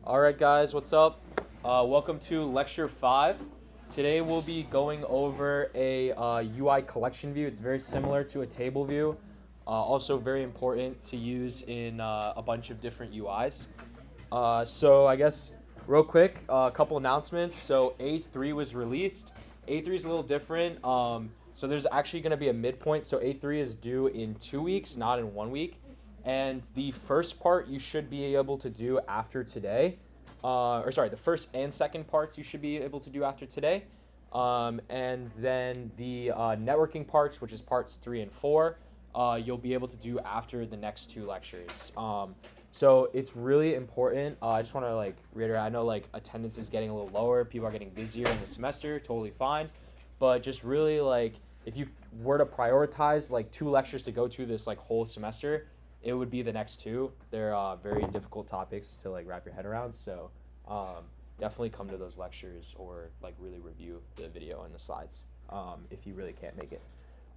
All right, guys, what's up? Welcome to Lecture 5. Today we'll be going over a UI collection view. It's very similar to a table view, also very important to use in a bunch of different UIs. So I guess real quick, a couple announcements. So A3 was released. A3 is a little different. So there's actually going to be a midpoint. So A3 is due in 2 weeks, not in 1 week. And the first part you should be able to do after today. The first and second parts you should be able to do after today. And then the networking parts, which is parts 3 and 4, you'll be able to do after the next 2 lectures. So it's really important. I just want to reiterate. I know attendance is getting a little lower. People are getting busier in the semester. Totally fine, but just really if you were to prioritize 2 lectures to go to this whole semester, it would be the next 2. They're very difficult topics to wrap your head around. So definitely come to those lectures or really review the video and the slides if you really can't make it.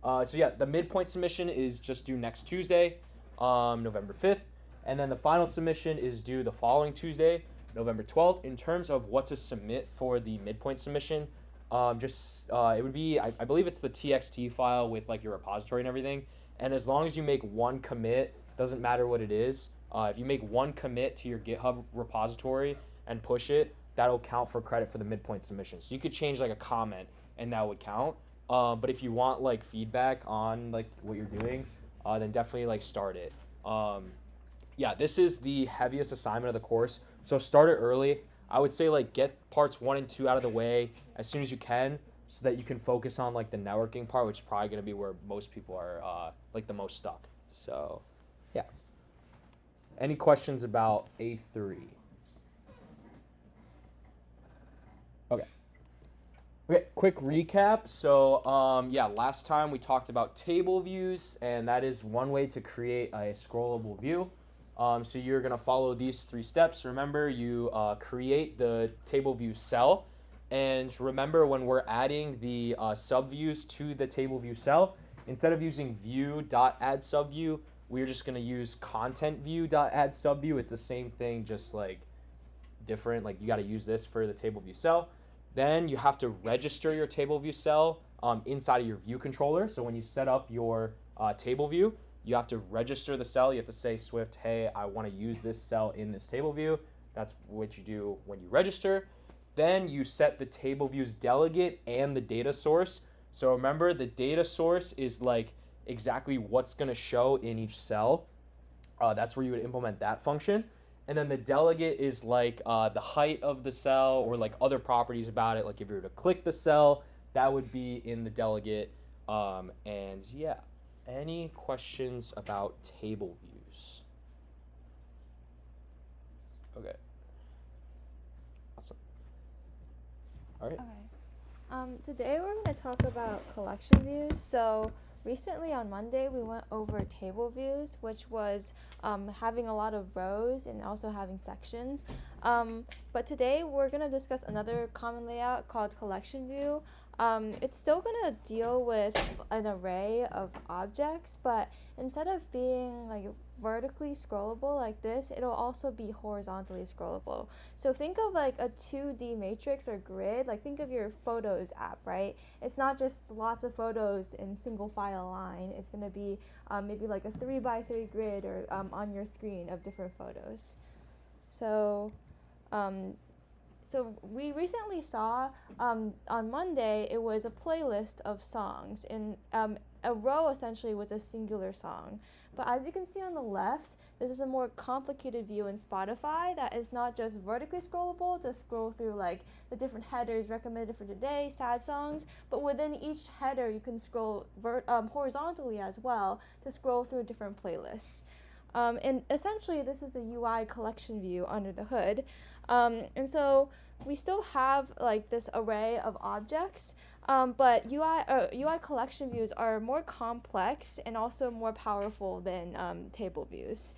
So yeah, the midpoint submission is just due next Tuesday, November 5th. And then the final submission is due the following Tuesday, November 12th. In terms of what to submit for the midpoint submission, it would be, I believe it's the TXT file with your repository and everything. And as long as you make one commit, doesn't matter what it is. If you make one commit to your GitHub repository and push it, that'll count for credit for the midpoint submission. So you could change a comment and that would count. But if you want feedback on what you're doing, then definitely start it. Yeah, this is the heaviest assignment of the course, so start it early. I would say get parts 1 and 2 out of the way as soon as you can, so that you can focus on the networking part, which is probably going to be where most people are the most stuck. So yeah, any questions about A3? Okay, quick recap. So last time we talked about table views, and that is one way to create a scrollable view. So you're going to follow these 3 steps. Remember, you create the TableViewCell. And remember, when we're adding the subviews to the TableViewCell, instead of using view.addSubview, we're just going to use contentView.addSubview. It's the same thing, just different. You got to use this for the TableViewCell. Then you have to register your TableViewCell inside of your view controller. So when you set up your table view, you have to register the cell. You have to say, Swift, hey, I want to use this cell in this table view. That's what you do when you register. Then you set the table view's delegate and the data source. So remember, the data source is exactly what's going to show in each cell. That's where you would implement that function. And then the delegate is the height of the cell or other properties about it. If you were to click the cell, that would be in the delegate. And yeah. Any questions about table views? Okay. Awesome. All right. Okay. Today we're going to talk about collection views. So recently on Monday we went over table views, which was having a lot of rows and also having sections. But today we're going to discuss another common layout called collection view. It's still going to deal with an array of objects, but instead of being vertically scrollable like this, it'll also be horizontally scrollable. So think of a 2D matrix or grid. Think of your Photos app, right? It's not just lots of photos in single file line. It's going to be maybe a 3x3 grid or on your screen of different photos. So we recently saw on Monday, it was a playlist of songs, and a row essentially was a singular song. But as you can see on the left, this is a more complicated view in Spotify that is not just vertically scrollable to scroll through the different headers recommended for today, sad songs, but within each header you can scroll horizontally as well to scroll through different playlists. And essentially this is a UI collection view under the hood. And so we still have this array of objects, but UI collection views are more complex and also more powerful than table views.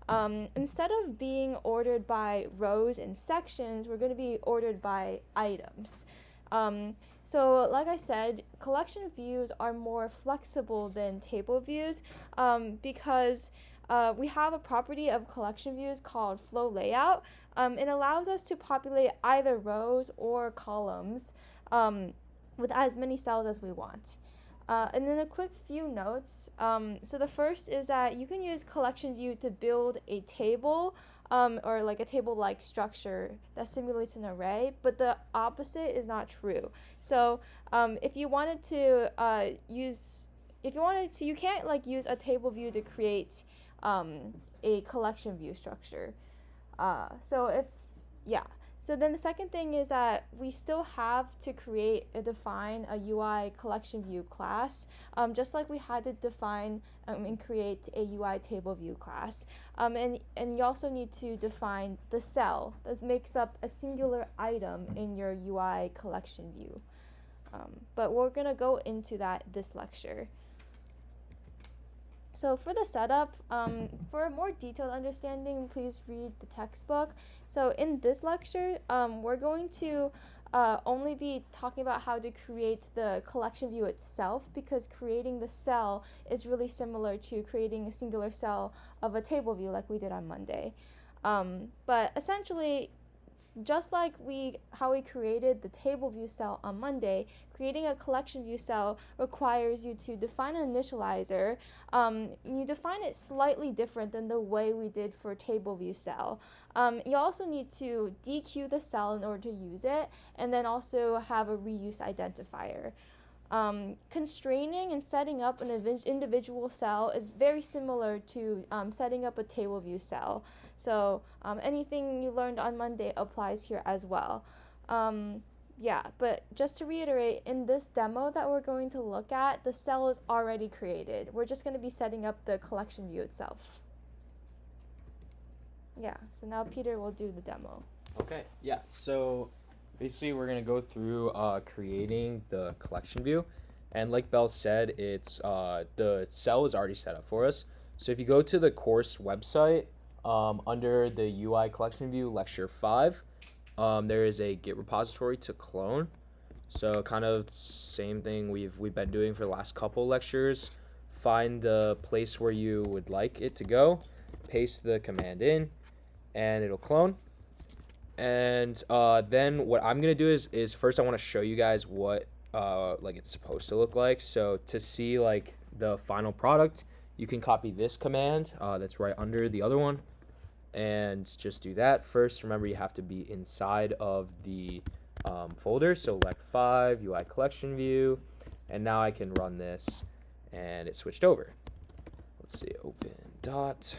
Instead of being ordered by rows and sections, we're going to be ordered by items. So like I said, collection views are more flexible than table views because we have a property of collection views called flow layout, It allows us to populate either rows or columns with as many cells as we want. And then a quick few notes. So the first is that you can use CollectionView to build a table or like a table-like structure that simulates an array, but the opposite is not true. So if you wanted to you can't like use a table view to create a collection view structure. So then the second thing is that we still have to create and define a UI collection view class, just like we had to define and create a UI table view class. And you also need to define the cell that makes up a singular item in your UI collection view. But we're going to go into that this lecture. So for the setup, for a more detailed understanding, please read the textbook. So in this lecture, we're going to only be talking about how to create the collection view itself, because creating the cell is really similar to creating a singular cell of a table view like we did on Monday. But essentially, just like how we created the table view cell on Monday, creating a collection view cell requires you to define an initializer. You define it slightly different than the way we did for table view cell. You also need to dequeue the cell in order to use it, and then also have a reuse identifier. Constraining and setting up an individual cell is very similar to setting up a table view cell. So anything you learned on Monday applies here as well. But just to reiterate, in this demo that we're going to look at, the cell is already created. We're just going to be setting up the collection view itself. So now Peter will do the demo. Okay, so basically we're going to go through creating the collection view. And like Belle said, it's the cell is already set up for us. So if you go to the course website, under the UICollectionView Lecture 5, there is a Git repository to clone. So kind of same thing we've been doing for the last couple lectures. Find the place where you would like it to go, paste the command in, and it'll clone. And then what I'm gonna do is first I want to show you guys what like it's supposed to look like. So to see like the final product, you can copy this command that's right under the other one, and just do that. First, remember you have to be inside of the folder, so Lect 5, UI Collection View, and now I can run this, and it switched over. Let's see, open dot,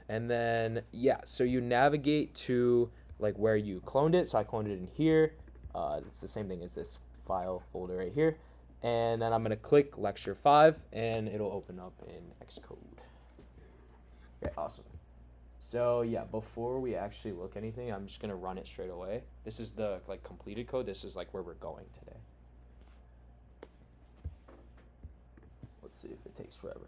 and then so you navigate to like where you cloned it. So I cloned it in here. It's the same thing as this file folder right here. And then I'm going to click Lecture 5, and it'll open up in Xcode. Okay, awesome. So before we actually look anything, I'm just going to run it straight away. This is the completed code. This is where we're going today. Let's see if it takes forever.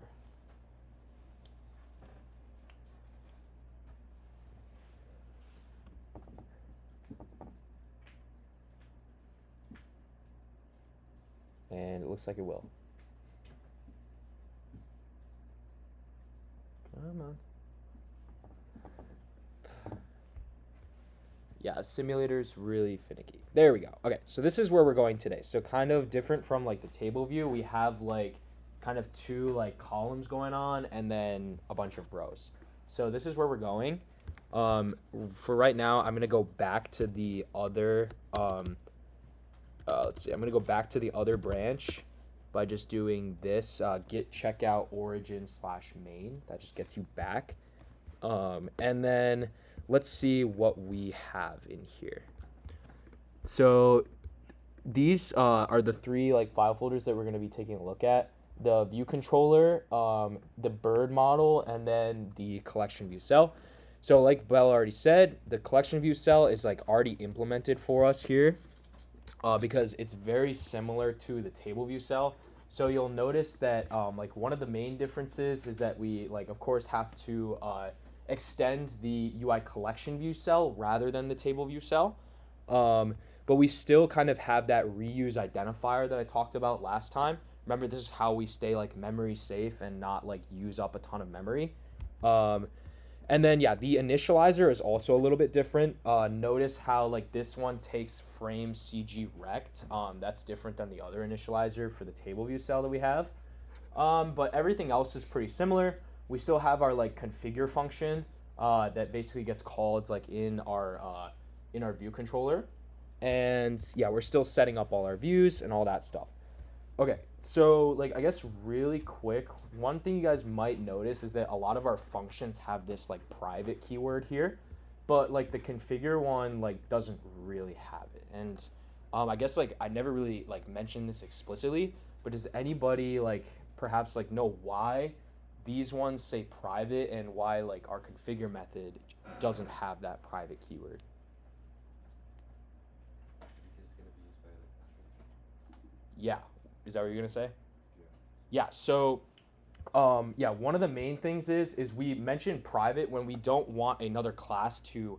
And it looks like it will. Come on. The simulator's really finicky. There we go. Okay, so this is where we're going today. So kind of different from the table view, we have kind of two columns going on and then a bunch of rows. So this is where we're going. For right now, I'm gonna go back to the other let's see, I'm going to go back to the other branch by just doing this git checkout origin /main. That just gets you back. And then let's see what we have in here. So these are the three file folders that we're going to be taking a look at. The view controller, the bird model, and then the collection view cell. So like Belle already said, the collection view cell is already implemented for us here. Because it's very similar to the table view cell. So you'll notice that one of the main differences is that we of course have to extend the UI collection view cell rather than the table view cell. But we still kind of have that reuse identifier that I talked about last time. Remember, this is how we stay memory safe and not use up a ton of memory. And then, yeah, the initializer is also a little bit different. Notice how like this one takes frame CG rect. That's different than the other initializer for the TableView cell that we have. But everything else is pretty similar. We still have our like configure function that basically gets called like in our view controller. And yeah, we're still setting up all our views and all that stuff. Okay, so like I guess really quick, one thing you guys might notice is that a lot of our functions have this like private keyword here, but like the configure one like doesn't really have it. And I guess like I never really like mentioned this explicitly, but does anybody like perhaps like know why these ones say private and why like our configure method doesn't have that private keyword? Yeah. Is that what you're gonna say? Yeah. So, yeah, one of the main things is we mention private when we don't want another class to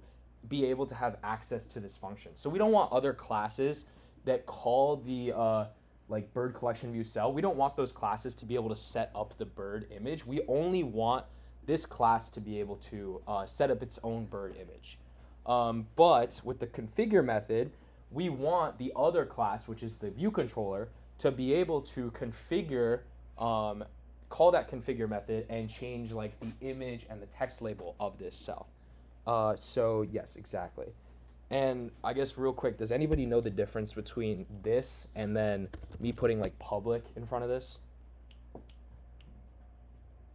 be able to have access to this function. So we don't want other classes that call the like bird collection view cell. We don't want those classes to be able to set up the bird image. We only want this class to be able to set up its own bird image. But with the configure method, we want the other class, which is the view controller, to be able to configure, call that configure method and change like the image and the text label of this cell. So yes, exactly. And I guess real quick, does anybody know the difference between this and then me putting like public in front of this?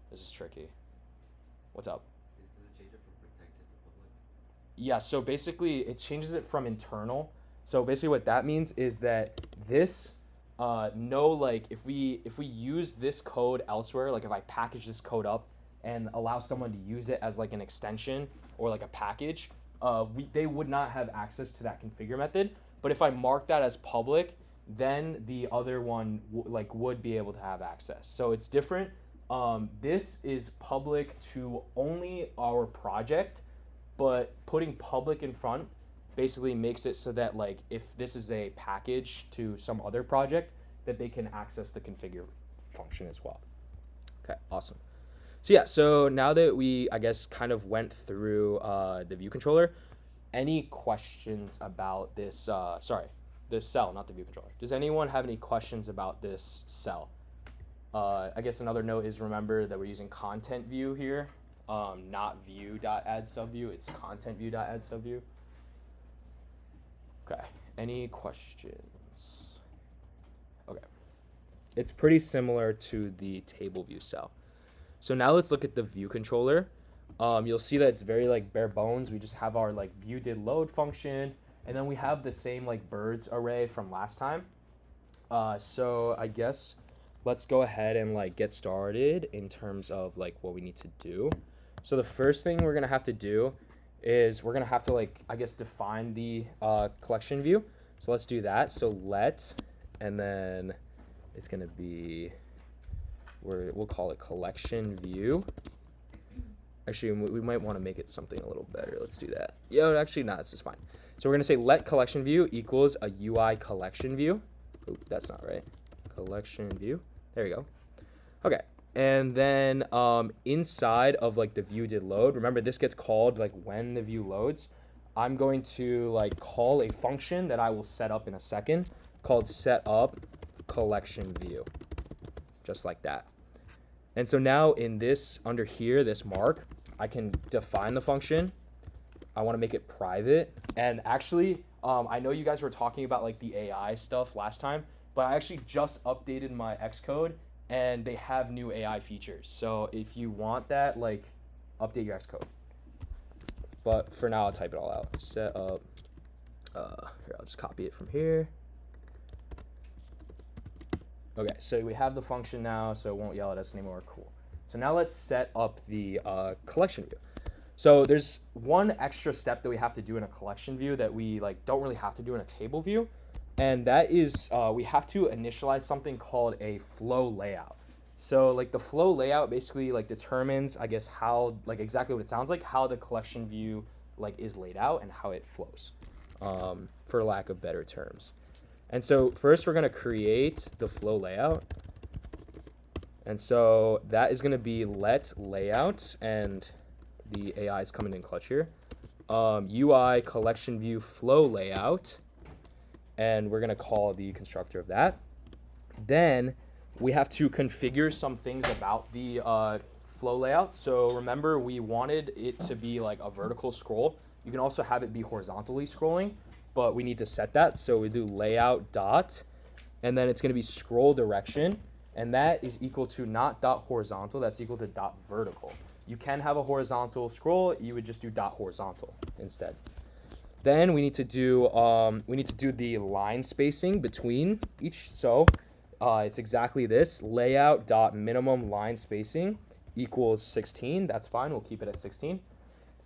This is tricky. What's up? Does it change it from protected to public? Yeah, so basically it changes it from internal. So basically what that means is that this like if we use this code elsewhere, like if I package this code up and allow someone to use it as like an extension or like a package, they would not have access to that configure method. But if I mark that as public, then the other one would be able to have access. So it's different. This is public to only our project, but putting public in front basically makes it so that like if this is a package to some other project, that they can access the configure function as well. Okay, awesome. So yeah, so now that we, I guess, kind of went through the view controller, any questions about this, this cell, not the view controller. Does anyone have any questions about this cell? I guess another note is remember that we're using content view here, not view.addSubView, it's content view.addSubView. Okay, any questions? Okay, it's pretty similar to the TableView cell. So now let's look at the view controller. You'll see that it's very like bare bones. We just have our like view did load function, and then we have the same like birds array from last time. So I guess let's go ahead and like get started in terms of like what we need to do. So the first thing we're gonna have to do is we're gonna have to like, I guess, define the collection view. So let's do that. So let, and then it's gonna be, we'll call it collection view. Actually, we might want to make it something a little better. Let's do that. Yeah, actually, no, this is fine. So we're gonna say let collection view equals a UI collection view. Oop, that's not right. Collection view. There you go. Okay. And then inside of like the view did load, remember this gets called like when the view loads. I'm going to like call a function that I will set up in a second called setup collection view, just like that. And so now in this under here, this mark, I can define the function. I want to make it private. And actually, I know you guys were talking about like the AI stuff last time, but I actually just updated my Xcode and they have new AI features. So if you want that, like update your Xcode. But for now, I'll type it all out. Set up, here, I'll just copy it from here. Okay, so we have the function now, so it won't yell at us anymore. Cool. So now let's set up the collection view. So there's one extra step that we have to do in a collection view that we like don't really have to do in a table view, and that is we have to initialize something called a flow layout. So like the flow layout basically like determines, I guess, how like exactly what it sounds like, how the collection view like is laid out and how it flows, for lack of better terms. And so first we're going to create the flow layout. And so that is going to be let layout, and the AI is coming in clutch here. UI collection view flow layout, and we're gonna call the constructor of that. Then we have to configure some things about the flow layout. So remember, we wanted it to be like a vertical scroll. You can also have it be horizontally scrolling, but we need to set that. So we do layout dot, and then it's gonna be scroll direction, and that is equal to not dot horizontal, that's equal to dot vertical. You can have a horizontal scroll, you would just do dot horizontal instead. Then we need to do the line spacing between each. So it's exactly this: layout dot minimum line spacing equals 16. That's fine. We'll keep it at 16.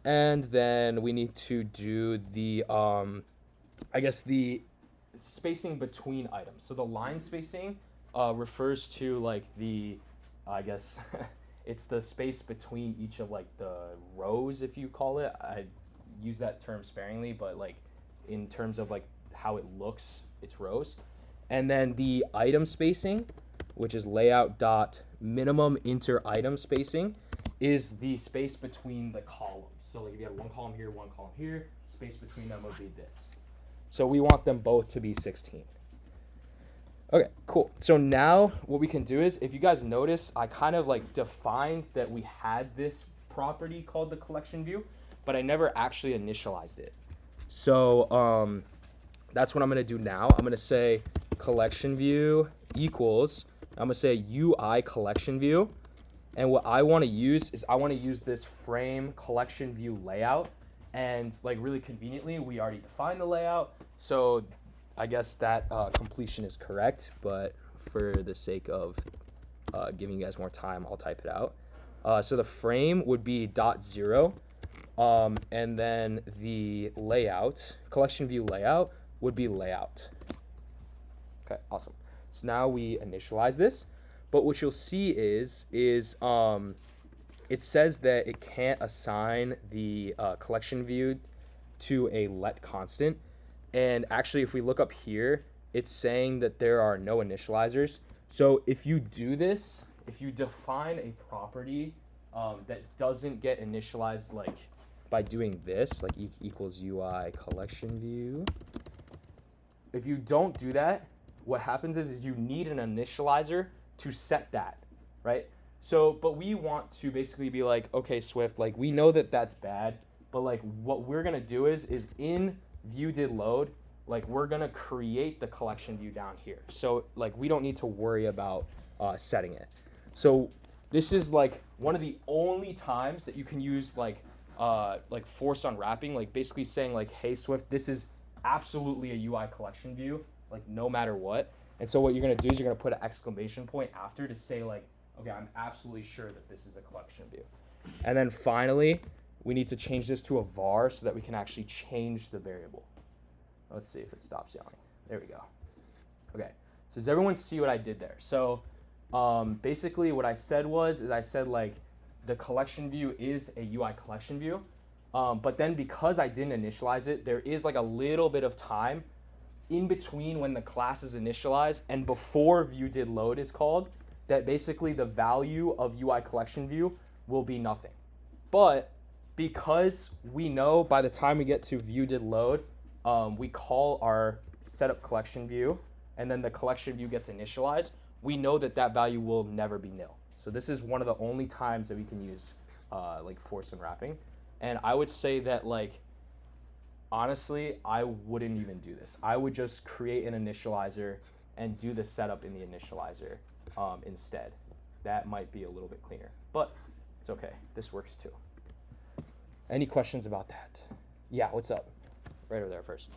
And then we need to do the the spacing between items. So the line spacing refers to like the it's the space between each of like the rows, if you call it. I use that term sparingly, but like in terms of like how it looks, it's rows. And then the item spacing, which is layout dot minimum inter item spacing, is the space between the columns. So like if you have one column here, space between them would be this. So we want them both to be 16. Okay, cool. So now what we can do is, if you guys notice, I kind of like defined that we had this property called the collection view, but I never actually initialized it. So that's what I'm gonna do now. I'm gonna say collection view equals, I'm gonna say UI collection view. And what I wanna use is I wanna use this frame collection view layout. And like really conveniently, we already defined the layout. So I guess that completion is correct, but for the sake of giving you guys more time, I'll type it out. So the frame would be .0, and then the layout, collection view layout, would be layout. Okay, awesome. So now we initialize this, but what you'll see is it says that it can't assign the collection view to a let constant. And actually, if we look up here, it's saying that there are no initializers. So if you do this, if you define a property that doesn't get initialized like by doing this, like equals UI collection view, if you don't do that, what happens is you need an initializer to set that, right? So, but we want to basically be like, okay, Swift, like we know that that's bad, but like what we're gonna do is in view did load, like we're gonna create the collection view down here. So like we don't need to worry about setting it. So this is like one of the only times that you can use like force unwrapping, like basically saying like, hey Swift, this is absolutely a UI collection view, like no matter what. And so what you're gonna do is you're gonna put an exclamation point after to say like, okay, I'm absolutely sure that this is a collection view. And then finally, we need to change this to a var so that we can actually change the variable. Let's see if it stops yelling. There we go. Okay, so does everyone see what I did there? So basically what I said is I said like the collection view is a UI collection view, but then because I didn't initialize it, there is like a little bit of time in between when the class is initialized and before view did load is called, that basically the value of UI collection view will be nothing. But because we know by the time we get to view did load, we call our setup collection view, and then the collection view gets initialized, we know that that value will never be nil. So this is one of the only times that we can use like force unwrapping. And I would say that like, honestly, I wouldn't even do this. I would just create an initializer and do the setup in the initializer instead. That might be a little bit cleaner, but it's okay. This works too. Any questions about that? Yeah, what's up? Right over there first.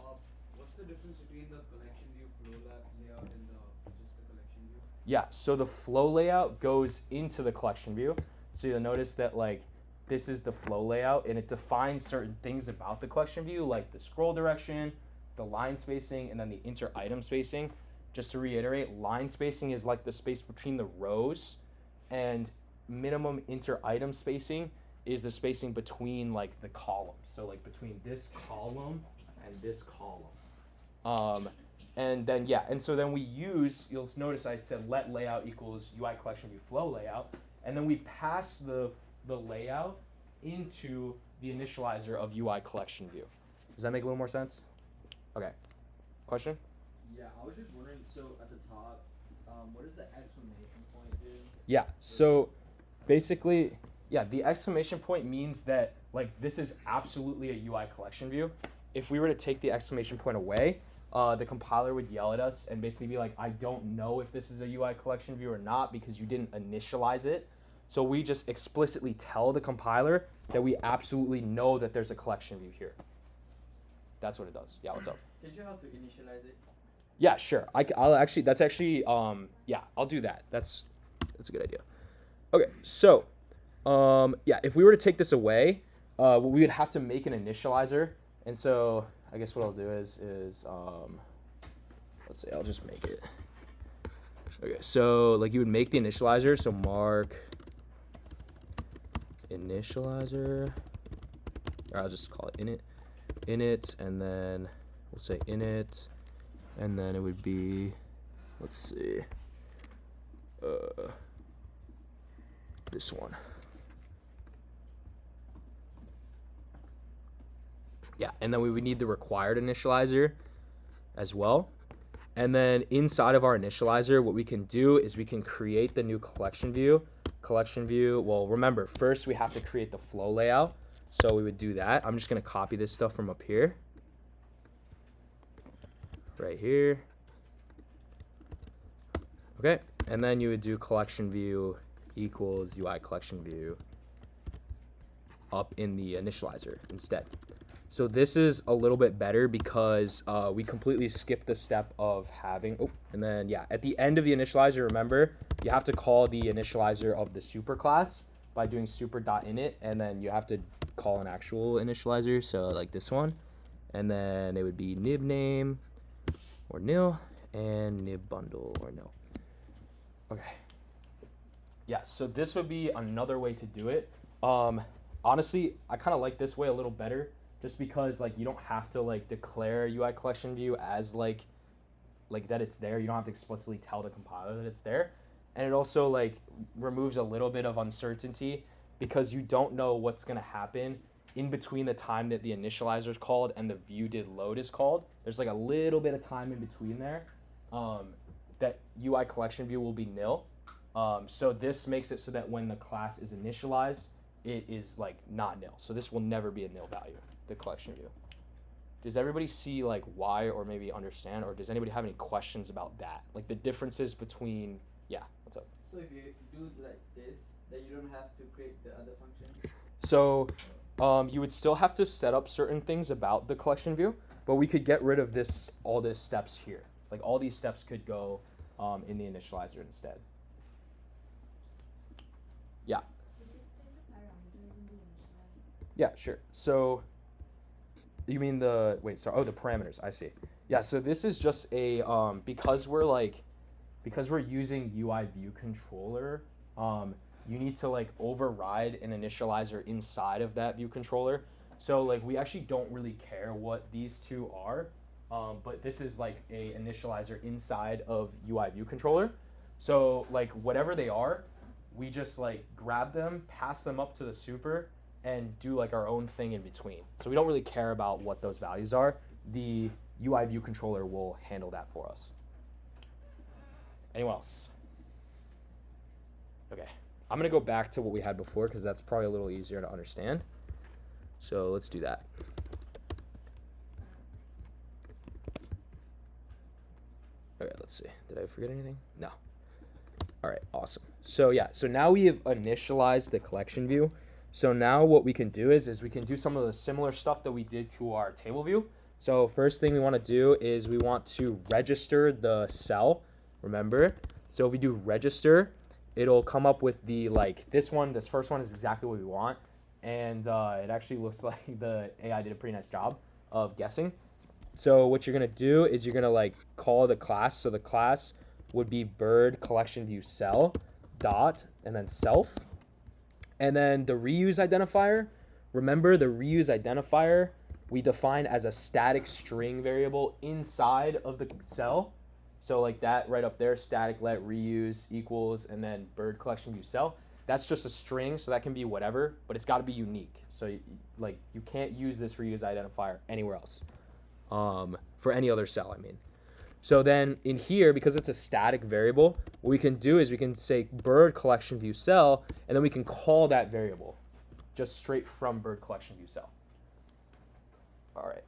What's the difference between the collection view flow layout and just the collection view? Yeah, so the flow layout goes into the collection view. So you'll notice that like this is the flow layout, and it defines certain things about the collection view, like the scroll direction, the line spacing, and then the inter item spacing. Just to reiterate, line spacing is like the space between the rows, and minimum inter item spacing is the spacing between like the columns. So like between this column and this column. And then yeah, and so then we use, you'll notice I said let layout equals UI collection view flow layout, and then we pass the layout into the initializer of UICollectionView. Does that make a little more sense? Okay. Question? Yeah, I was just wondering, so at the top, what does the exclamation point do? Yeah, so basically, yeah, the exclamation point means that like this is absolutely a UI collection view. If we were to take the exclamation point away, the compiler would yell at us and basically be like, I don't know if this is a UI collection view or not because you didn't initialize it. So we just explicitly tell the compiler that we absolutely know that there's a collection view here. That's what it does. Yeah, what's up? Can you how to initialize it? Yeah, sure. I'll actually, that's actually, yeah, I'll do that. That's a good idea. Okay, so, yeah, if we were to take this away, we would have to make an initializer. And so I guess what I'll do is let's see, I'll just make it. Okay, so like you would make the initializer. So mark initializer, or I'll just call it init, and then we'll say init, and then it would be, let's see, this one. Yeah, and then we would need the required initializer as well. And then inside of our initializer, what we can do is we can create the new collection view. Well, remember, first we have to create the flow layout. So we would do that. I'm just going to copy this stuff from up here. Right here. Okay, and then you would do collection view equals UI collection view up in the initializer instead. So this is a little bit better because we completely skipped the step of having, and then yeah, at the end of the initializer, remember, you have to call the initializer of the super class by doing super.init, and then you have to call an actual initializer, so like this one, and then it would be nib name or nil, and nib bundle or nil. Okay. Yeah, so this would be another way to do it. Honestly, I kind of like this way a little better, just because like you don't have to like declare UI collection view as like that it's there. You don't have to explicitly tell the compiler that it's there. And it also like removes a little bit of uncertainty because you don't know what's gonna happen in between the time that the initializer is called and the view did load is called. There's like a little bit of time in between there that UI collection view will be nil. So this makes it so that when the class is initialized, it is like not nil. So this will never be a nil value, the collection view. Does everybody see like why, or maybe understand, or does anybody have any questions about that? Like the differences between, yeah, what's up? So if you do like this, then you don't have to create the other function? So you would still have to set up certain things about the collection view, but we could get rid of this, all these steps here. Like all these steps could go in the initializer instead. Yeah. Yeah, sure. So you mean the, wait, sorry, the parameters, I see. Yeah, so this is just a, because we're using UI view controller, you need to like override an initializer inside of that view controller. So like we actually don't really care what these two are, but this is like a initializer inside of UI view controller. So like whatever they are, we just like grab them, pass them up to the super, and do like our own thing in between. So we don't really care about what those values are. The UI view controller will handle that for us. Anyone else? Okay, I'm gonna go back to what we had before because that's probably a little easier to understand. So let's do that. Okay, let's see. Did I forget anything? No. All right, awesome. So yeah, so now we have initialized the collection view. So now what we can do is we can do some of the similar stuff that we did to our table view. So first thing we want to do is we want to register the cell, remember? So if we do register, it'll come up with the, like this first one is exactly what we want. And it actually looks like the AI did a pretty nice job of guessing. So what you're gonna do is you're gonna like call the class. So the class would be bird CollectionViewCell dot and then self. And then the reuse identifier, remember the reuse identifier we define as a static string variable inside of the cell. So like that right up there, static let reuse equals, and then bird CollectionViewCell. that's just a string, so that can be whatever, but it's got to be unique. So you can't use this reuse identifier anywhere else, for any other cell, I mean. So then in here, because it's a static variable, what we can do is we can say bird collection view cell, and then we can call that variable just straight from bird collection view cell. All right,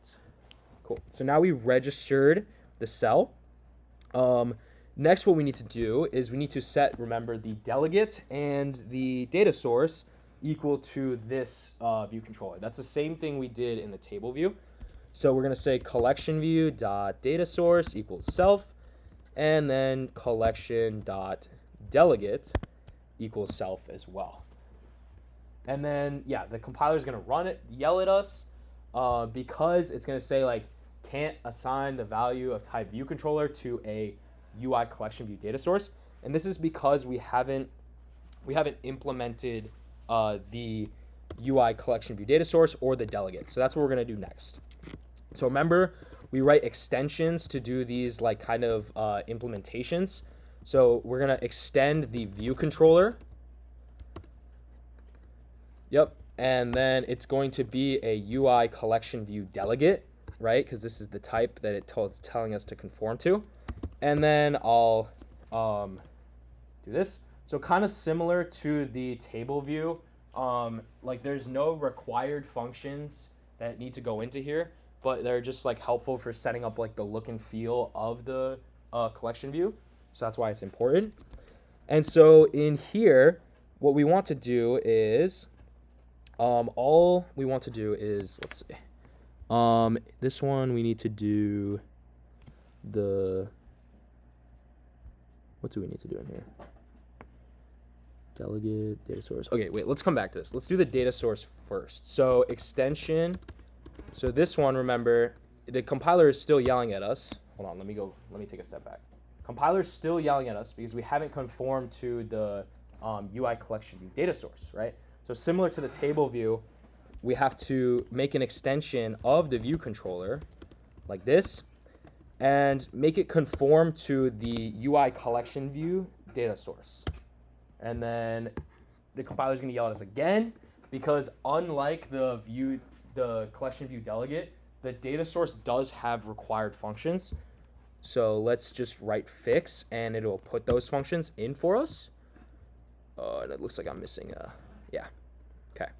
cool. So now we registered the cell. Next, what we need to do is we need to set, remember, the delegate and the data source equal to this view controller. That's the same thing we did in the table view. So we're going to say collectionView.dataSource equals self, and then collection.delegate equals self as well. And then, yeah, the compiler is going to run it, yell at us, because it's going to say, like, can't assign the value of type view controller to a UI collection view data source. And this is because we haven't implemented the UI collection view data source or the delegate. So that's what we're going to do next. So remember, we write extensions to do these like kind of implementations. So we're going to extend the view controller. Yep. And then it's going to be a UI collection view delegate, right? Because this is the type that it's telling us to conform to. And then I'll do this. So kind of similar to the table view, like there's no required functions that need to go into here, but they're just like helpful for setting up like the look and feel of the collection view. So that's why it's important. And so in here, what we want to do is, let's see. This one we need to do what do we need to do in here? Delegate, data source. Okay, wait, let's come back to this. Let's do the data source first. So extension. So this one, remember, the compiler is still yelling at us. Hold on, let me take a step back. Compiler is still yelling at us because we haven't conformed to the UI collection view data source, right? So similar to the table view, we have to make an extension of the view controller like this and make it conform to the UI collection view data source. And then the compiler is going to yell at us again because unlike the collection view delegate, the data source does have required functions. So let's just write fix and it'll put those functions in for us. And it looks like I'm missing yeah. Okay.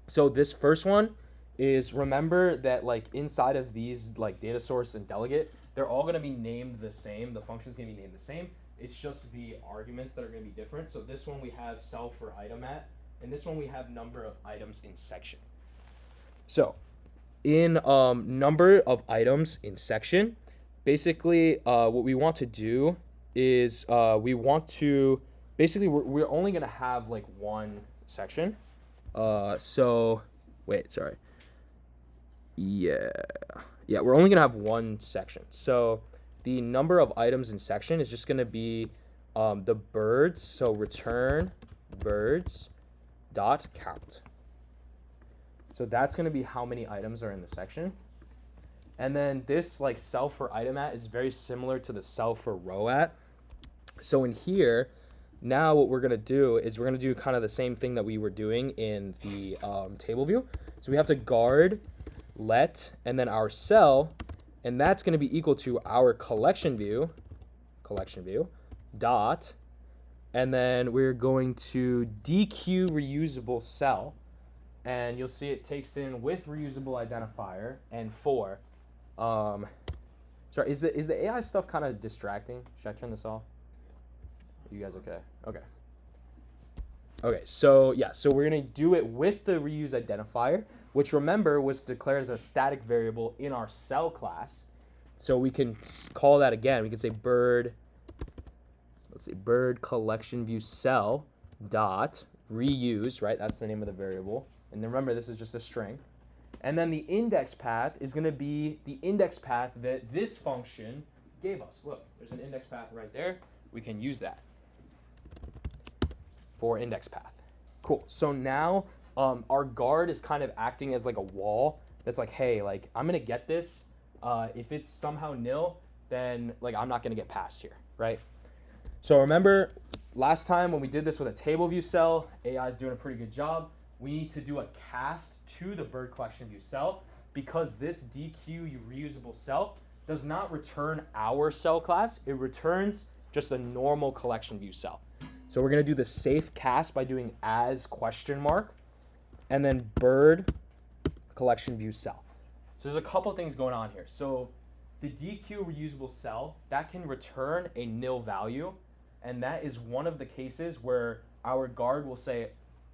So this first one is, remember that like inside of these like data source and delegate, they're all going to be named the same. The function's going to be named the same. It's just the arguments that are going to be different. So this one we have self for item at, and this one we have number of items in section. So in number of items in section, basically what we want to do is we're only going to have like one section. We're only going to have one section. So the number of items in section is just going to be the birds. So return birds dot count. So that's going to be how many items are in the section. And then this like self for item at is very similar to the self for row at. So in here, now what we're going to do is we're going to do kind of the same thing that we were doing in the table view. So we have to guard let and then our cell, and that's going to be equal to our collection view dot, and then we're going to dequeue reusable cell, and you'll see it takes in with reusable identifier and for. Sorry, is the AI stuff kind of distracting? Should I turn this off? Are you guys okay? Okay, so yeah, so we're going to do it with the reuse identifier, which remember was declared as a static variable in our cell class. So we can call that again. We can say bird collection view cell dot reuse, right? That's the name of the variable. And then remember, this is just a string. And then the index path is going to be the index path that this function gave us. Look, there's an index path right there. We can use that for index path. Cool. So now our guard is kind of acting as like a wall that's like, hey, like I'm going to get this. If it's somehow nil, then like I'm not going to get past here, right? So remember, last time when we did this with a TableView cell, AI is doing a pretty good job. We need to do a cast to the bird collection view cell because this DQ reusable cell does not return our cell class. It returns just a normal collection view cell. So we're going to do the safe cast by doing as question mark and then bird collection view cell. So there's a couple things going on here. So the DQ reusable cell, that can return a nil value, and that is one of the cases where our guard will say,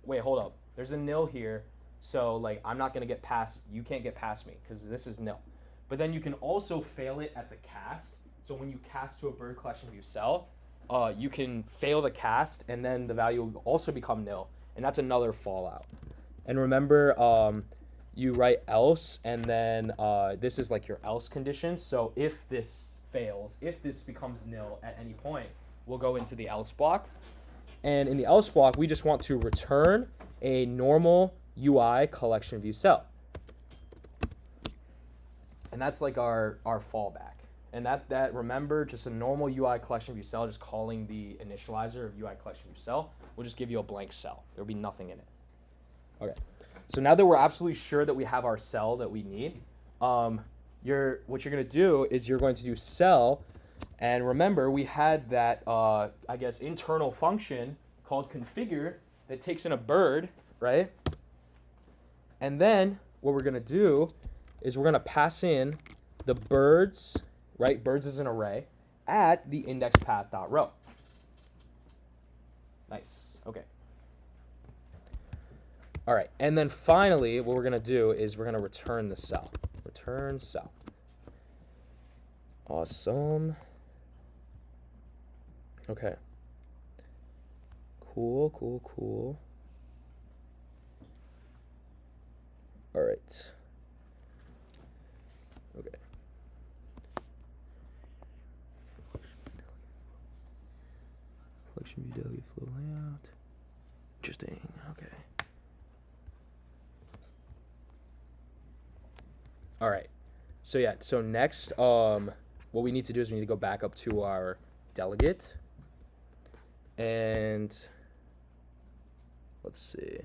wait, hold up, there's a nil here, so like I'm not gonna get past, you can't get past me because this is nil. But then you can also fail it at the cast. So when you cast to a bird collection view cell, you can fail the cast and then the value will also become nil, and that's another fallout. And remember, you write else, and then this is like your else condition. So if this fails, if this becomes nil at any point, we'll go into the else block. And in the else block, we just want to return a normal UI collection view cell. And that's like our fallback. And that remember, just a normal UI collection view cell, just calling the initializer of UI collection view cell will just give you a blank cell. There'll be nothing in it. Okay. So now that we're absolutely sure that we have our cell that we need, what you're going to do is you're going to do cell, and remember we had that, I guess, internal function called configure that takes in a bird, right? And then what we're going to do is we're going to pass in the birds, right? Birds is an array, at the index path.row. Nice. Okay. All right, and then finally, what we're gonna do is we're gonna return the cell. Return cell. Awesome. Okay. Cool, cool, cool. All right. Okay. Collection view delegate flow layout. Interesting. Okay. All right, so yeah, so next, what we need to do is we need to go back up to our delegate, and let's see,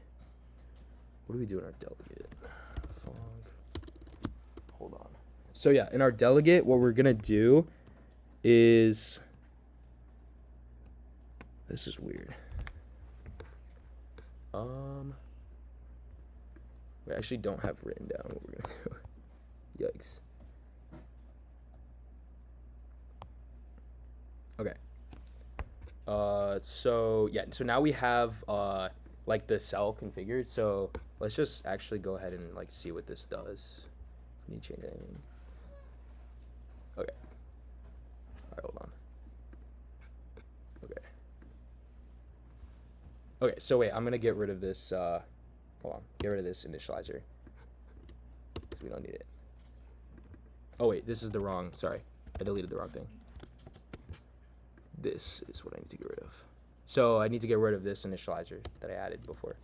what do we do in our delegate? Hold on. So yeah, in our delegate, what we're gonna do is, this is weird. We actually don't have written down what we're gonna do. Yikes. Okay. So yeah, so now we have like the cell configured. So let's just actually go ahead and like see what this does. If we need to change anything. Okay. All right, hold on. Okay. Okay, so wait, I'm gonna get rid of this. Hold on, get rid of this initializer. We don't need it. Oh wait, this is the wrong, sorry. I deleted the wrong thing. This is what I need to get rid of. So I need to get rid of this initializer that I added before.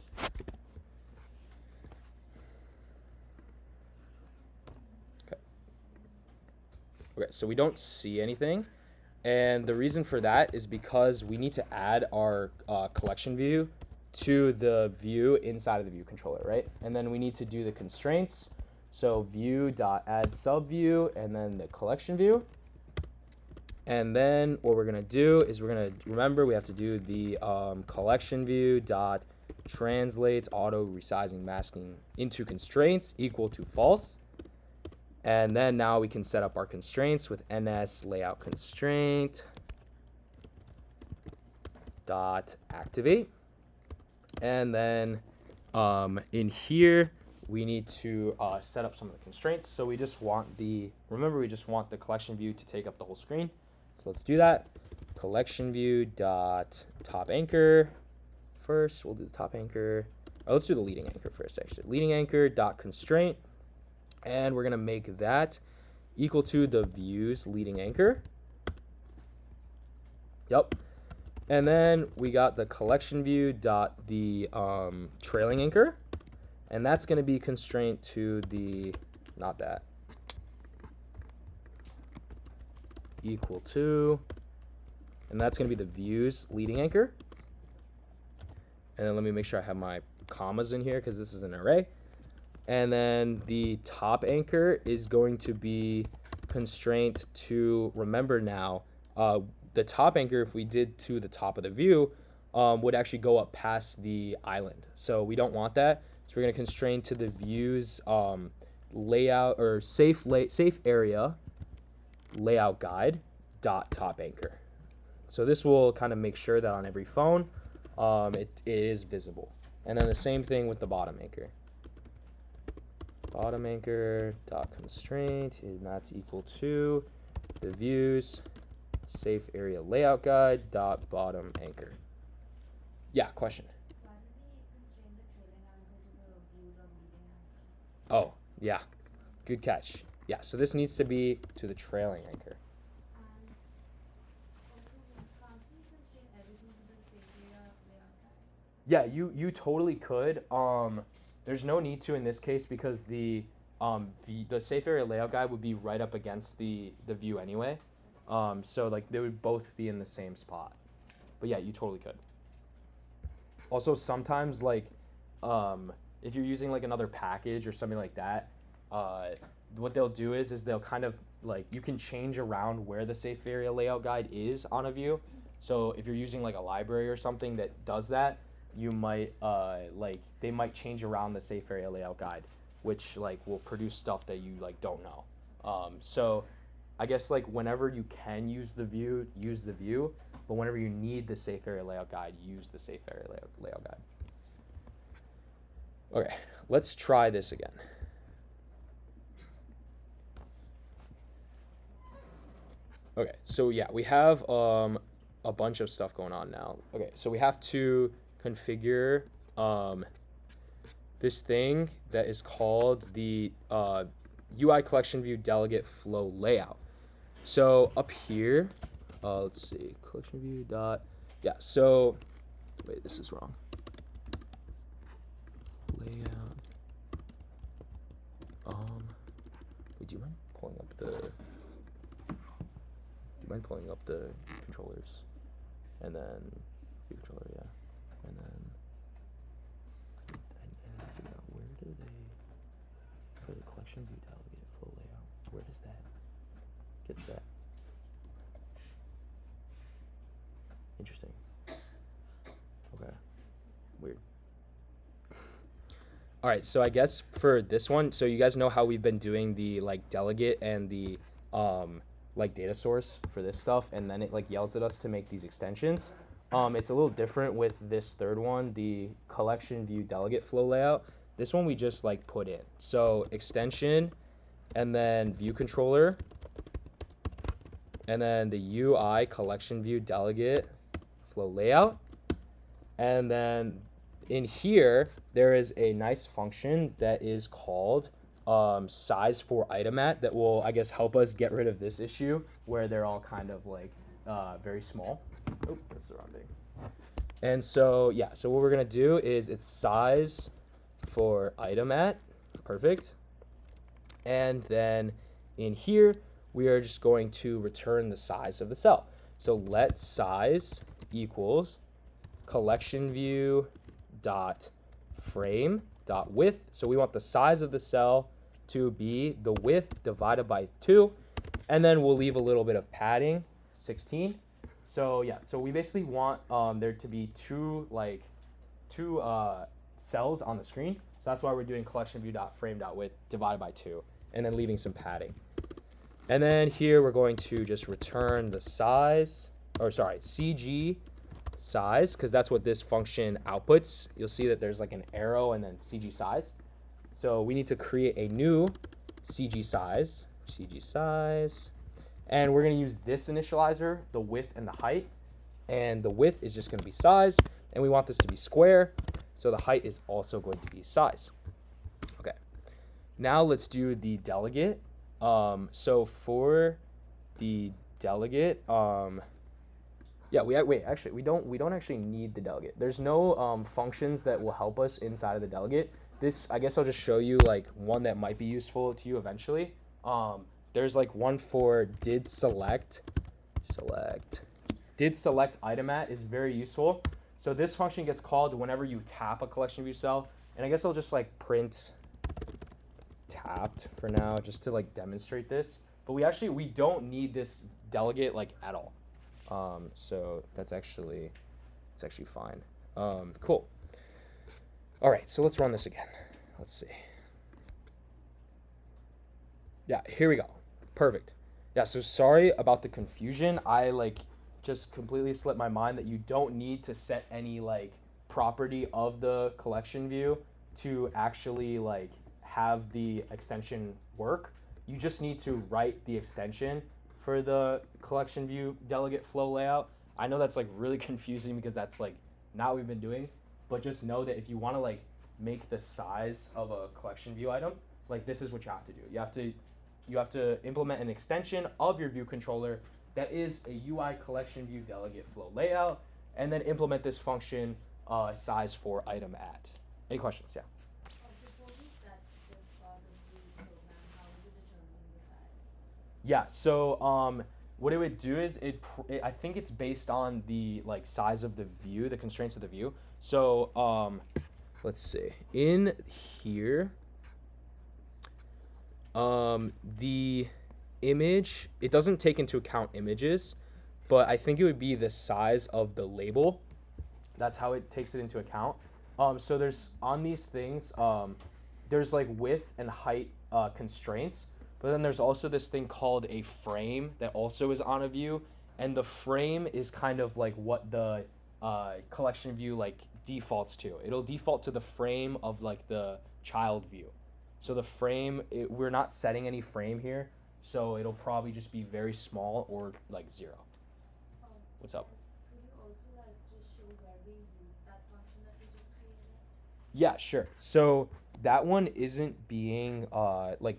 Okay. Okay, so we don't see anything. And the reason for that is because we need to add our collection view to the view inside of the view controller, right? And then we need to do the constraints. So view.add subview and then the collection view. And then what we're gonna do is we're gonna remember we have to do the collection view dot translate auto resizing masking into constraints equal to false. And then now we can set up our constraints with ns layout constraint dot activate. And then in here we need to set up some of the constraints. So we just want the, remember we just want the collection view to take up the whole screen. So let's do that. Collection view dot top anchor first. We'll do the top anchor. Oh, let's do the leading anchor first actually. Leading anchor dot constraint. And we're gonna make that equal to the view's leading anchor. Yep. And then we got the collection view dot the trailing anchor. And that's going to be constraint to the, not that, equal to, and that's going to be the view's leading anchor. And then let me make sure I have my commas in here because this is an array. And then the top anchor is going to be constraint to, remember now, the top anchor, if we did to the top of the view, would actually go up past the island. So we don't want that. So we're going to constrain to the view's layout or safe area layout guide dot top anchor. So this will kind of make sure that on every phone it is visible. And then the same thing with the bottom anchor. Bottom anchor dot constraint, and that's equal to the views safe area layout guide dot bottom anchor. Yeah, question. Why did we constrain the trailing anchor to the view or leading anchor? Oh, yeah, good catch. Yeah, so this needs to be to the trailing anchor. And also, can't we constrain everything to the safe area layout guide? Yeah, you totally could. There's no need to in this case because the safe area layout guide would be right up against the view anyway. So like they would both be in the same spot. But yeah, you totally could. Also, sometimes like if you're using like another package or something like that, what they'll do is they'll kind of like you can change around where the safe area layout guide is on a view. So if you're using like a library or something that does that, you might they might change around the safe area layout guide, which like will produce stuff that you like don't know. So I guess like whenever you can use the view, but whenever you need the safe area layout guide, use the safe area layout guide. Okay, let's try this again. Okay, so yeah, we have a bunch of stuff going on now. Okay, so we have to configure this thing that is called the UICollectionView delegate flow layout. So up here, let's see, CollectionView dot, yeah, so, wait, this is wrong. Layout. Do you mind pulling up the controllers? And then, view controller, yeah. And then, I need to figure out where do they, for the CollectionView delegate flow layout, where does that get set? Interesting. Okay. Weird. All right, so I guess for this one, so you guys know how we've been doing the like delegate and the like data source for this stuff, and then it like yells at us to make these extensions. It's a little different with this third one, the CollectionView delegate flow layout. This one we just like put in. So extension, and then view controller, and then the UICollectionView delegate flow layout. And then in here, there is a nice function that is called size for item at that will, I guess, help us get rid of this issue where they're all kind of like very small. Oh, that's the wrong thing. And so, yeah, so what we're going to do is it's size for item at. Perfect. And then in here, we are just going to return the size of the cell. So let size equals CollectionView dot frame dot width. So we want the size of the cell to be the width divided by 2, and then we'll leave a little bit of padding, 16. So yeah, so we basically want there to be two cells on the screen. So that's why we're doing CollectionView dot frame dot width divided by 2, and then leaving some padding. And then here we're going to just return the size, or sorry, CG size, because that's what this function outputs. You'll see that there's like an arrow and then CG size. So we need to create a new CG size, and we're going to use this initializer, the width and the height. And the width is just going to be size, and we want this to be square, so the height is also going to be size. Okay, now let's do the delegate. So for the delegate, yeah, we don't actually need the delegate. There's no functions that will help us inside of the delegate. This, I guess I'll just show you like one that might be useful to you eventually. There's like one for did select item at is very useful. So this function gets called whenever you tap a collection view cell. And I guess I'll just like print tapped for now just to like demonstrate this. But we don't need this delegate like at all. So it's actually fine. Cool. All right, so let's run this again. Let's see. Yeah, here we go. Perfect. Yeah, so sorry about the confusion. I like just completely slipped my mind that you don't need to set any like property of the collection view to actually like have the extension work. You just need to write the extension for the collection view delegate flow layout. I know that's like really confusing because that's like not what we've been doing, but just know that if you want to like make the size of a collection view item, like this is what you have to do. You have to implement an extension of your view controller that is a UI collection view delegate flow layout, and then implement this function size for item at. Any questions? Yeah. Before we set this part of the program, how would you determine the size? Yeah. So what it would do is I think it's based on the like size of the view, the constraints of the view. So let's see. In here, the image, it doesn't take into account images, but I think it would be the size of the label. That's how it takes it into account. So there's on these things, there's like width and height constraints, but then there's also this thing called a frame that also is on a view, and the frame is kind of like what the collection view like defaults to. It'll default to the frame of like the child view. So the frame, we're not setting any frame here, so it'll probably just be very small or like 0. What's up? Could you also like just show where we use that function that we just created? Yeah, sure. So that one isn't being like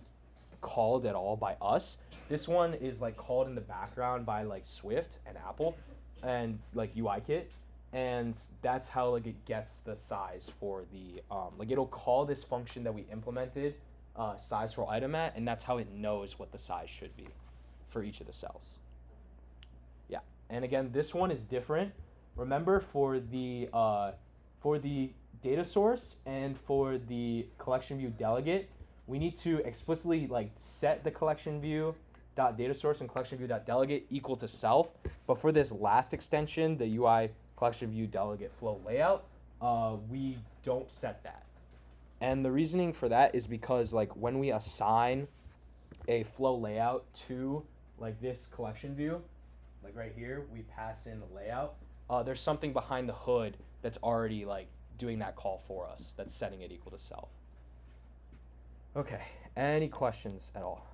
called at all by us. This one is like called in the background by like Swift and Apple and like UIKit, and that's how like it gets the size for the like it'll call this function that we implemented size for item at, and that's how it knows what the size should be for each of the cells. Yeah, and again, this one is different. Remember, for the data source and for the collection view delegate, we need to explicitly like set the collection view dot data source and collection view dot delegate equal to self. But for this last extension, the UI collection view delegate flow layout, we don't set that. And the reasoning for that is because like when we assign a flow layout to like this collection view, like right here, we pass in the layout. There's something behind the hood that's already like doing that call for us, that's setting it equal to self. Okay, any questions at all?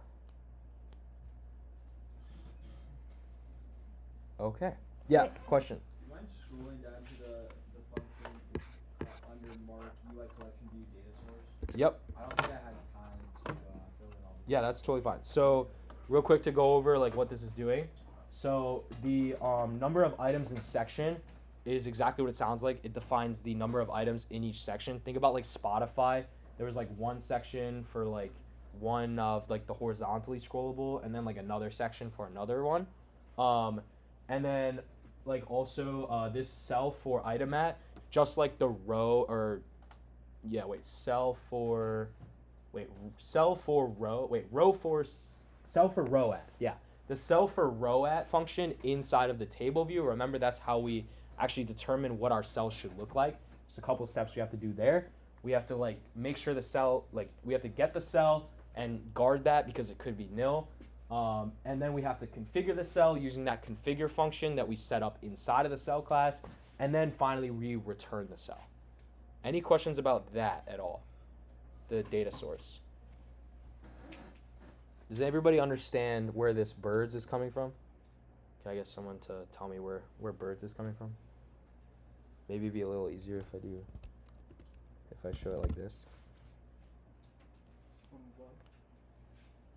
Okay, yeah, question. Do you mind scrolling down to the function under mark UICollectionView data source? Yep. I don't think I had time to fill in all the Yeah, that's totally fine. So real quick to go over like what this is doing. So the number of items in section is exactly what it sounds like. It defines the number of items in each section. Think about like Spotify. There was like one section for like one of like the horizontally scrollable, and then like another section for another one. And then like also this cell for item at, just like the row or cell for row at. Yeah. The cell for row at function inside of the table view. Remember, that's how we actually determine what our cells should look like. There's a couple steps we have to do there. We have to like make sure the cell, like we have to get the cell and guard that because it could be nil. And then we have to configure the cell using that configure function that we set up inside of the cell class. And then finally we return the cell. Any questions about that at all? The data source. Does everybody understand where this birds is coming from? Can I get someone to tell me where birds is coming from? Maybe it'd be a little easier if I show it like this. From what?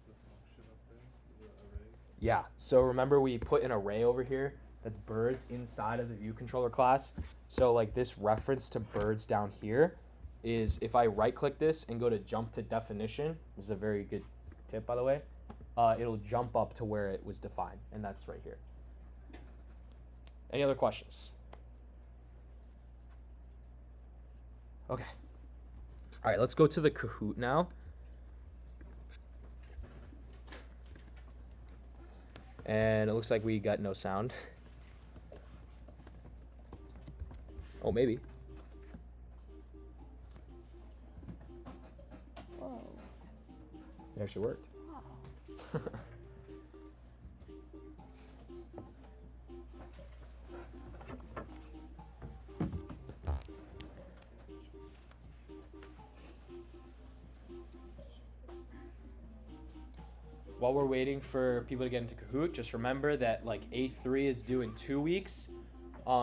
The function up there, the array. Yeah, so remember we put an array over here that's birds inside of the view controller class. So like this reference to birds down here is if I right click this and go to jump to definition, this is a very good tip by the way, it'll jump up to where it was defined, and that's right here. Any other questions? Okay. All right, let's go to the Kahoot now. And it looks like we got no sound. Oh, maybe. Whoa. It actually worked. Wow. While we're waiting for people to get into Kahoot, just remember that like A3 is due in 2 weeks.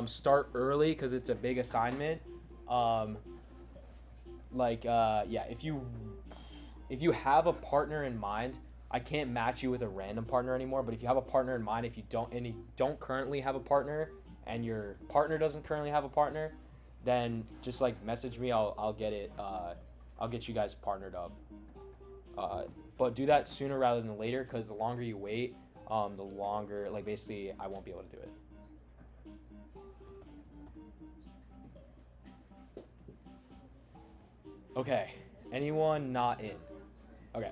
Start early because it's a big assignment. Yeah, if you have a partner in mind, I can't match you with a random partner anymore. But if you have a partner in mind, if you don't currently have a partner, and your partner doesn't currently have a partner, then just like message me. I'll get it. I'll get you guys partnered up. But do that sooner rather than later, because the longer you wait, the longer, like, basically I won't be able to do it. Okay, anyone not in? Okay.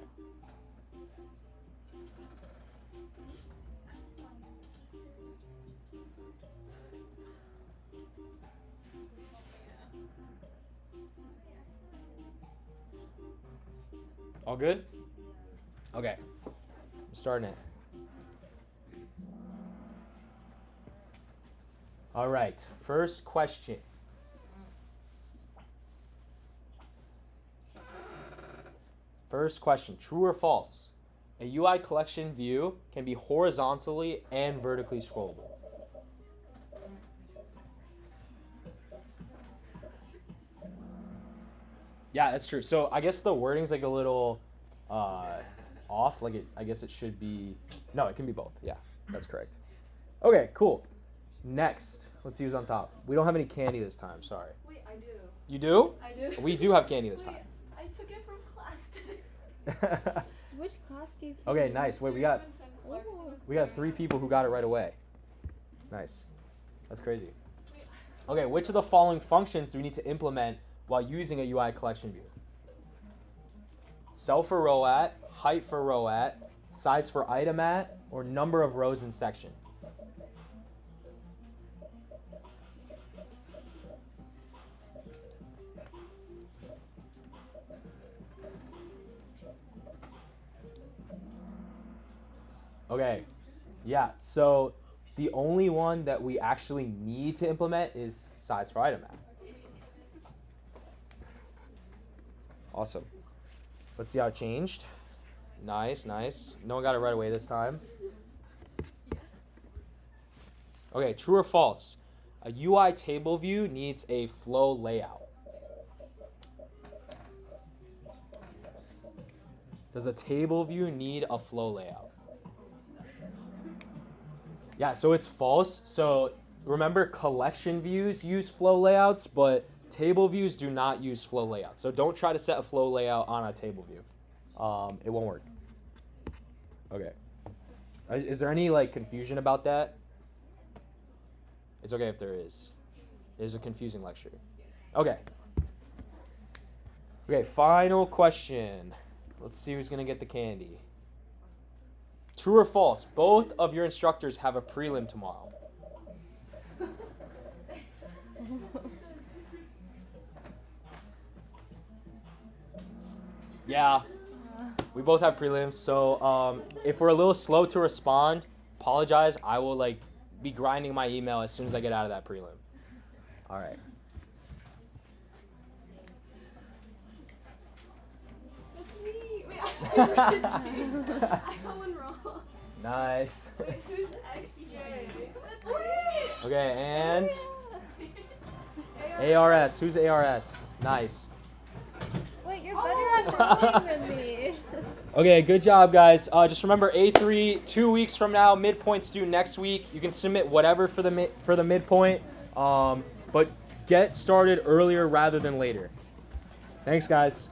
All good? Okay, I'm starting it. All right, first question. First question, true or false? A UI collection view can be horizontally and vertically scrollable. Yeah, that's true. So I guess the wording's like a little off. Like I guess it should be. No, it can be both. Yeah, that's correct. Okay, cool. Next, let's see who's on top. We don't have any candy this time. Sorry. Wait, I do. You do? I do. We do have candy this Wait, time. I took it from class today. Which class gave you? Okay, nice. Wait, we got 3 people who got it right away. Nice. That's crazy. Okay, which of the following functions do we need to implement while using a UI collection view? Cell for row at, height for row at, size for item at, or number of rows in section? Okay, yeah, so the only one that we actually need to implement is size for item at. Awesome. Let's see how it changed. Nice, nice. No one got it right away this time. Okay, true or false? A UI table view needs a flow layout. Does a table view need a flow layout? Yeah, so it's false. So remember, collection views use flow layouts, but table views do not use flow layouts. So don't try to set a flow layout on a table view. It won't work. Okay. Is there any like confusion about that? It's okay if there is. It is a confusing lecture. Okay. Okay, final question. Let's see who's gonna get the candy. True or false? Both of your instructors have a prelim tomorrow. Yeah, we both have prelims. So if we're a little slow to respond, apologize. I will like be grinding my email as soon as I get out of that prelim. All right. That's me. Wait, I got one wrong. Nice. Wait, who's XJ? That's me. Okay, and ARS. Who's ARS? Nice. Wait, you're better at drawing than me. Okay, good job, guys. Just remember, A3 2 weeks from now, midpoint's due next week. You can submit whatever for the midpoint, but get started earlier rather than later. Thanks, guys.